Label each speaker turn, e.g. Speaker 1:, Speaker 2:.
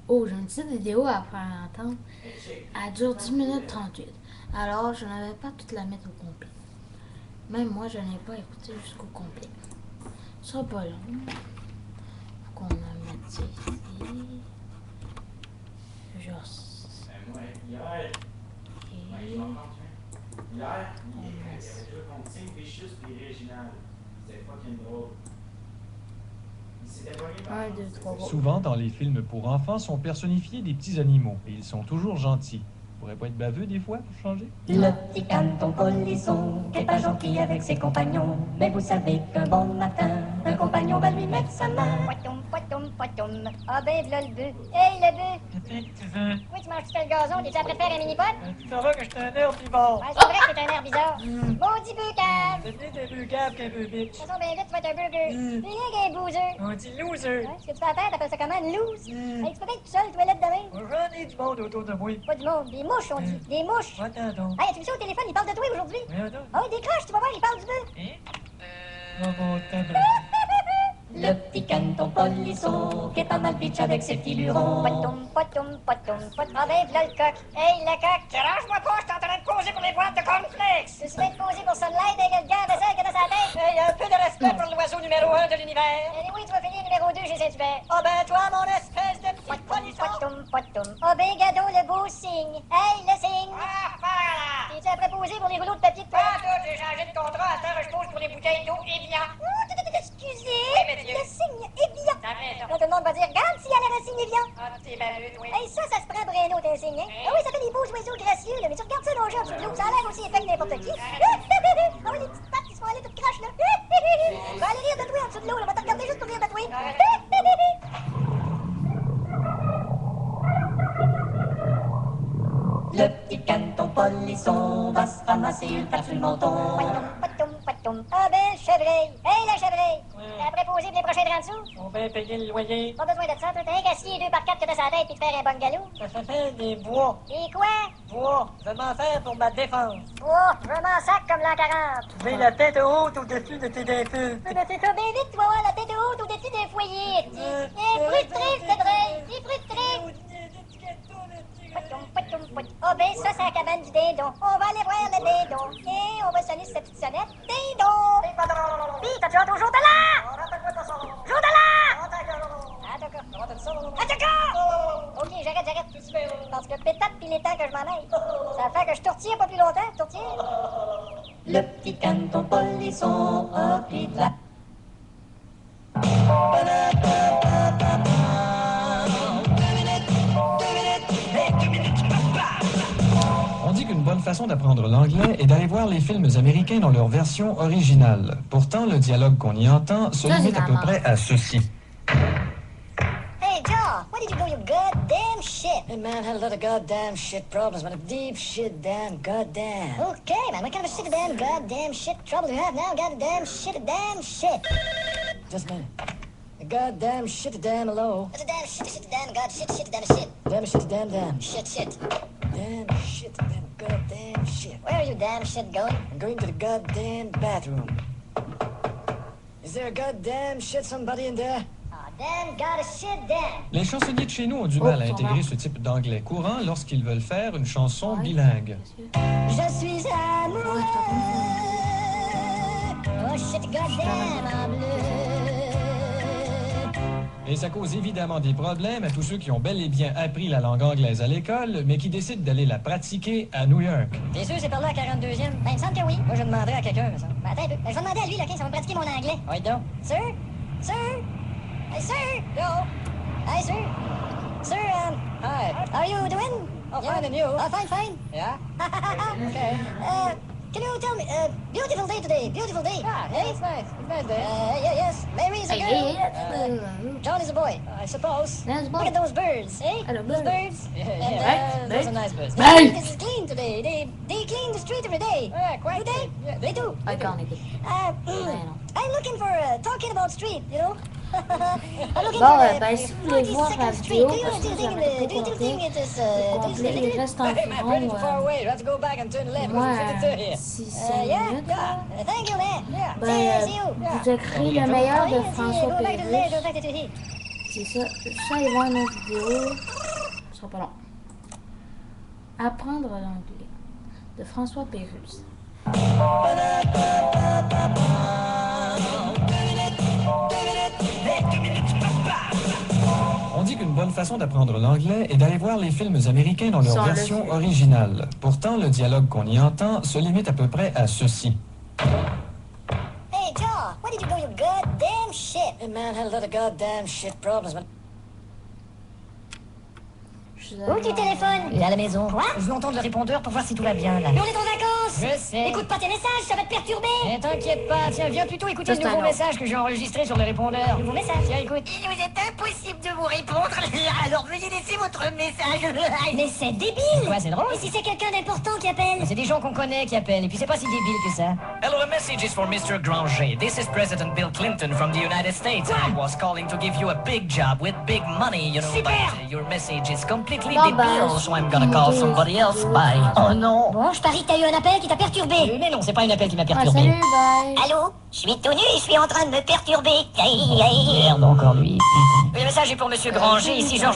Speaker 1: Oh, j'ai une petite vidéo à faire entendre. Elle dure 10 minutes 38. Alors, je n'avais pas toute la mettre au complet. Même moi, je n'ai pas écouté jusqu'au complet. Ce sera pas long. Faut qu'on en mette ça ici. Juste.
Speaker 2: Hier,
Speaker 1: Et...
Speaker 2: hier, il y avait deux consignes, puis juste puis original. C'était fucking drôle.
Speaker 1: Un, deux, trois.
Speaker 3: Souvent, dans les films pour enfants, sont personnifiés des petits animaux et ils sont toujours gentils. Pourrait pas être baveux des fois pour changer?
Speaker 4: Le petit canton polisson, qui est pas gentil avec ses compagnons. Mais vous savez qu'un bon matin, un compagnon va lui mettre sa main.
Speaker 5: Poitoum, poitoum, poitoum. Ah ben, v'là le bœuf. Hey, le bœuf!
Speaker 6: Qu'est-ce que tu veux?
Speaker 5: Oui, tu manges-tu le gazon? T'es-tu après faire un mini-pot?
Speaker 6: Tu sauras que je suis un herbivore.
Speaker 5: Ouais, c'est vrai que t'es un air bizarre. Maudit bœuf cave!
Speaker 6: C'est plus des bœufs caves qu'un bœuf
Speaker 5: De
Speaker 6: bitch.
Speaker 5: toute façon, ben vite, tu vas être un burger. T'es rien qu'un boozer.
Speaker 6: On dit loser.
Speaker 5: Hein? Ce que tu fais à terre, t'appelles ça comment? Une loose? Hey, tu peux pas être tout seul, toilette de main?
Speaker 6: J'en ai du monde autour de moi.
Speaker 5: Pas du monde. Des mouches, on dit. Des mouches.
Speaker 6: Attends donc.
Speaker 5: Hey, as-tu vu ça au téléphone? Il parle de toi aujourd'hui.
Speaker 6: Voyons donc.
Speaker 5: Ah oui, décroche, tu vas voir, il parle du bœuf.
Speaker 6: Hein? Oh mon tabac.
Speaker 4: Le petit canton polisson, qui est pas mal bitch avec ses petits lurons.
Speaker 5: Poitoum, poitoum, poitoum, poitoum. Ah ben, v'là le coq. Hey, le coq!
Speaker 6: Dérange-moi pas, je suis en train de poser pour les boîtes de cornflakes.
Speaker 5: Tu te mets posé pour Sunlight avec le gars à vaisselle que t'as sa tête?
Speaker 6: Hey, un peu de respect pour l'oiseau numéro 1 de l'univers.
Speaker 5: Eh oui, tu vas finir numéro 2 chez Saint-Hubert.
Speaker 6: Ah ben toi, mon espèce de petit
Speaker 5: Poitoum,
Speaker 6: polisson.
Speaker 5: poitoum, poitoum. Ah ben, Gado, le beau signe. Hey, le signe.
Speaker 6: Ah, voilà.
Speaker 5: T'es-tu après posé pour les rouleaux de papier de
Speaker 6: Pas
Speaker 5: toilette?
Speaker 6: tout, j'ai changé de contrat. À cette heure, je pose pour les bouteilles d'eau Evian.
Speaker 5: Excusez,
Speaker 6: Oui, monsieur.
Speaker 5: le signe Evian.
Speaker 6: Ça fait ça.
Speaker 5: Là, tout le monde va dire, regarde s'il y a l'air un signe Evian.
Speaker 6: Ah, t'es baveux, oui.
Speaker 5: Hey, ça se prend pour un autre un signe, hein? Ah oui, ça fait des beaux oiseaux gracieux, là. Mais tu regardes ça dans le jeu en dessous de l'eau, ça a l'air aussi épais que n'importe qui. Ah oui, les petites pattes qui se font aller toutes croches, là. Va aller rire de toi en dessous de l'eau, là. Va te regarder juste pour rire de toi.
Speaker 4: Le petit canton polisson va se ramasser une tape sur le menton.
Speaker 5: Poitoum, poitoum, poitoum. Ah ben, le chevreuil. Hey, la chevreuil. T'es après posé pour les prochains 30 sous?
Speaker 6: On va payer le loyer.
Speaker 5: Pas besoin de ça, toi. T'as rien qu'à scier 2 par 4 que t'as sur la tête puis te faire un bon galop.
Speaker 6: Ça fait des bois.
Speaker 5: Et quoi?
Speaker 6: Bois. Je vais m'en faire pour ma défense.
Speaker 5: Oh, je m'en sac comme l'an 40.
Speaker 6: J'ai la tête haute au-dessus de tes infus.
Speaker 5: Mais c'est ça, bien vite, tu vas voir la tête haute au-dessus d'un foyer. Frustré, c'est vrai. Il est frustré. Poitoum, poitoum, poitoum. Ah ben, ça, c'est la cabane du dindon. On va aller voir le dindon. Et on va sonner sa petite sonnette. Dindon! Pis, t'as déjà hâte au jour de l'an? Jour de l'an! Ah, d'accord. Ah, d'accord! Ok, j'arrête. Parce que pétate pis les temps que je m'en aille. Ça va faire que je tourtille pas plus longtemps, tourtille.
Speaker 4: Le petit canton polisson a pris de la...
Speaker 3: On dit qu'une bonne façon d'apprendre l'anglais est d'aller voir les films américains dans leur version originale. Pourtant, le dialogue qu'on y entend se
Speaker 1: Ça,
Speaker 3: limite
Speaker 1: c'est
Speaker 3: à peu
Speaker 1: la
Speaker 3: près à ceci.
Speaker 5: Hey, John, where did you do your goddamn shit?
Speaker 7: Hey man, had a lot of goddamn shit problems, man. Deep shit, damn, goddamn.
Speaker 5: Okay, man, what kind of shit damn goddamn shit trouble you have now? Goddamn shit.
Speaker 7: Just a minute. Goddamn shit, damn low.
Speaker 5: What's a damn shit, damn god shit, damn shit.
Speaker 7: Damn shit, damn.
Speaker 5: Shit.
Speaker 7: Damn shit, damn goddamn shit.
Speaker 5: Where are you damn shit going?
Speaker 7: I'm going to the goddamn bathroom. Is there a goddamn shit somebody in there?
Speaker 5: Oh, damn god shit, damn.
Speaker 3: Les chansonniers de chez nous ont du mal à
Speaker 1: Oh,
Speaker 3: intégrer
Speaker 1: ça
Speaker 3: ce type d'anglais courant lorsqu'ils veulent faire une chanson bilingue.
Speaker 5: Je suis amoureux. Oh shit, goddamn, en bleu.
Speaker 3: Et ça cause évidemment des problèmes à tous ceux qui ont bel et bien appris la langue anglaise à l'école, mais qui décident d'aller la pratiquer à New York.
Speaker 7: T'es sûr c'est par là à 42e?
Speaker 5: Ben, il me semble que oui.
Speaker 7: Moi, je demanderais à quelqu'un, mais ça.
Speaker 5: Ben, attends un peu. Ben, je vais demander à lui, là, OK, ça va me pratiquer mon anglais.
Speaker 7: Ouais, donc.
Speaker 5: Sir? Hey, sir?
Speaker 7: Yo!
Speaker 5: Hey, sir? Sir,
Speaker 7: Hi.
Speaker 5: how are you doing?
Speaker 7: Oh, fine, and you?
Speaker 5: Oh, fine.
Speaker 7: Yeah? Okay.
Speaker 5: Can you tell me, beautiful day today, beautiful day.
Speaker 7: Ah, yeah, it's nice. It's nice day.
Speaker 5: Yes. Mary is a girl. John is a boy.
Speaker 7: I suppose.
Speaker 1: That's
Speaker 5: Look at those birds, eh?
Speaker 1: Hello,
Speaker 5: Those birds.
Speaker 7: Yeah,
Speaker 5: And,
Speaker 7: right? Those
Speaker 1: right.
Speaker 7: are nice birds.
Speaker 1: Hey!
Speaker 5: This is clean today. They clean the street every day.
Speaker 7: Yeah, quite.
Speaker 5: Do they?
Speaker 7: Yeah,
Speaker 5: They do.
Speaker 1: Iconic.
Speaker 5: I'm looking for talking about street, you know. I'm looking
Speaker 1: Bon,
Speaker 5: for
Speaker 1: ben, si vous voulez voir la
Speaker 5: 42nd Street.
Speaker 1: vidéo, parce que
Speaker 5: Do you
Speaker 1: j'avais
Speaker 5: think
Speaker 1: pas
Speaker 5: it is
Speaker 1: complet, il reste
Speaker 7: Hey, man, pretty far
Speaker 1: environ,
Speaker 7: away. You have to go back and turn left.
Speaker 1: moi,
Speaker 7: What's the here?
Speaker 1: 6
Speaker 5: yeah,
Speaker 1: minutes.
Speaker 5: yeah. Thank you, man.
Speaker 7: Yeah.
Speaker 1: Ben,
Speaker 5: See you.
Speaker 1: vous écrivez le meilleur de
Speaker 5: Yeah, see you.
Speaker 1: François
Speaker 5: Go back to there. Go
Speaker 1: Pérusse.
Speaker 5: back to here.
Speaker 1: C'est ça. Ça, il va une autre vidéo. Ce sera pas long. Apprendre l'anglais de François Pérusse.
Speaker 3: On dit qu'une bonne façon d'apprendre l'anglais est d'aller voir les films américains dans leur
Speaker 1: Sans le
Speaker 3: version
Speaker 1: film.
Speaker 3: originale. Pourtant, le dialogue qu'on y entend se limite à peu près à ceci.
Speaker 5: Hey, Jaw, where did you go, you goddamn shit?
Speaker 7: Hey, man, had a lot of goddamn shit problems, man.
Speaker 1: Je suis
Speaker 5: Où tu téléphones?
Speaker 4: Et à la maison.
Speaker 5: Quoi?
Speaker 4: Je veux entendre le répondeur pour voir si tout va bien là.
Speaker 5: Mais on est en vacances!
Speaker 4: Je sais.
Speaker 5: Écoute pas tes messages, ça va te perturber!
Speaker 4: Mais t'inquiète pas, tiens, viens plutôt écouter
Speaker 1: Ça,
Speaker 4: le
Speaker 1: c'est
Speaker 4: nouveau
Speaker 1: un
Speaker 4: message que j'ai enregistré sur le répondeur.
Speaker 5: Nouveau message.
Speaker 4: Tiens, écoute.
Speaker 5: Il nous est impossible de vous répondre, alors veuillez laisser votre message. Mais c'est débile!
Speaker 4: Quoi, c'est drôle?
Speaker 5: Et si c'est quelqu'un d'important qui appelle?
Speaker 4: Mais c'est des gens qu'on connaît qui appellent, et puis c'est pas si débile que ça.
Speaker 8: Hello, a message is for Mr. Granger. This is President Bill Clinton from the United States. I was calling to give you a big job with big money, you know,
Speaker 5: Super.
Speaker 8: but your message is completely
Speaker 1: Bye bye.
Speaker 8: debil, so I'm gonna call somebody else. Bye.
Speaker 4: Oh non.
Speaker 5: Bon, je parie que t'as eu un appel qui t'a perturbé.
Speaker 4: Mais non, c'est pas une appel qui m'a
Speaker 1: Ah,
Speaker 4: perturbé.
Speaker 1: salut, bye.
Speaker 5: Allô? Je suis tout nu et je suis en train de me perturber.
Speaker 4: Merde, encore lui.
Speaker 8: Le message est pour Monsieur Granger, ici Georges.